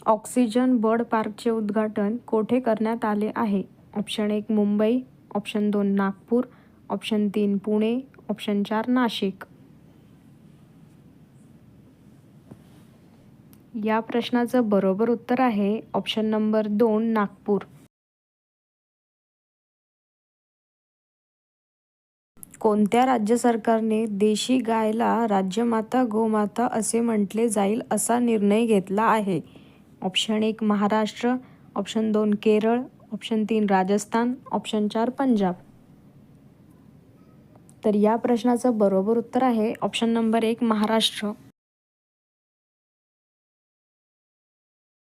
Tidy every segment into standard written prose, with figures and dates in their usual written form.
Oxygen bird पार्कचे उद्घाटन कोठे करण्यात आले आहे? Option 1 Mumbai, option 2 Nagpur, option 3 Pune, option 4 Nashik. या प्रश्नाचं बरोबर उत्तर आहे ऑप्शन नंबर 2 नागपूर. कोणत्या राज्य सरकारने देशी गायला राज्यमाता गोमाता असे म्हटले जाईल असा निर्णय घेतला आहे? Option 1 Maharashtra, option 2 Kerala, option 3 Rajasthan, option 4 Punjab. तर या प्रश्नाचं बरोबर उत्तर आहे ऑप्शन नंबर 1 महाराष्ट्र.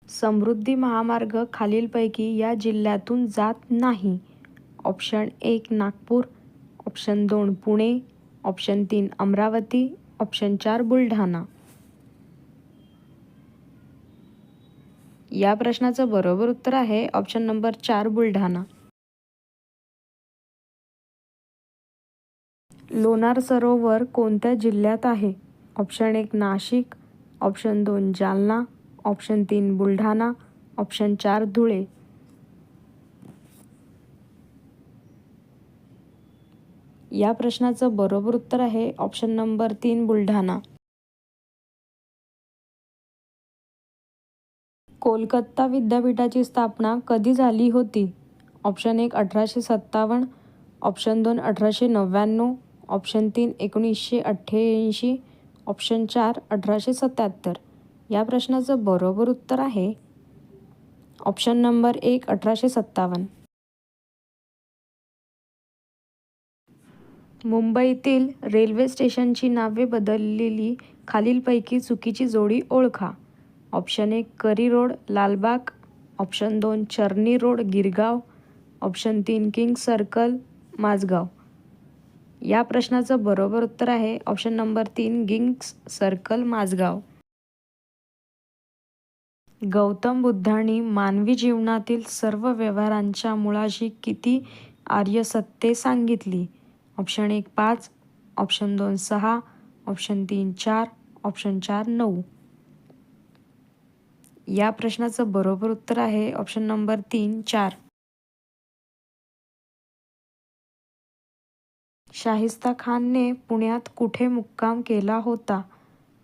समृद्धी महामार्ग खालीलपैकी या जिल्ह्यातून जात नाही? Option 1 Nagpur, option 2 Pune, option 3 Amravati, option 4 Buldhana. या प्रश्नाचं बरोबर उत्तर आहे ऑप्शन नंबर 4 बुलढाणा. लोणार सरोवर कोणत्या जिल्ह्यात आहे? Option 1 Nashik, option 2 Jalna, option 3 Buldhana, option 4 Dhule. या प्रश्नाचं बरोबर उत्तर आहे ऑप्शन नंबर 3 बुलढाणा. कोलकाता विद्यापीठाची स्थापना कधी झाली होती? Option 1 1857, option 2 1899, option 3 1988, option 4 1877. या प्रश्नाचं बरोबर उत्तर आहे ऑप्शन नंबर 1 1857. मुंबईतील रेल्वे स्टेशनची नावे बदललेली खालीलपैकी चुकीची जोडी ओळखा. Option 1 Curry Road Lalbaug, option 2 Charni Road Girgaon, option 3 King Circle Mazgaon. या प्रश्नाचं बरोबर उत्तर आहे ऑप्शन नंबर 3 किंग्स सर्कल माझगाव. गौतम बुद्धांनी मानवी जीवनातील सर्व व्यवहारांच्या मुळाशी किती आर्य सत्ये सांगितली? Option 1 5, option 2 6, option 3 4, option 4 9. या प्रश्नाचं बरोबर उत्तर आहे ऑप्शन नंबर 3 4. शाहिस्ता खानने पुण्यात कुठे मुक्काम केला होता?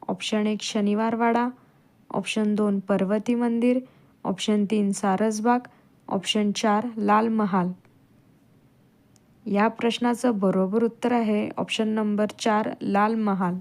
ऑप्शन 1 शनिवारवाडा, ऑप्शन 2 पर्वती मंदिर, ऑप्शन 3 सारसबाग, ऑप्शन 4 लाल महाल. या प्रश्नाचं बरोबर उत्तर आहे ऑप्शन नंबर 4 लाल महाल.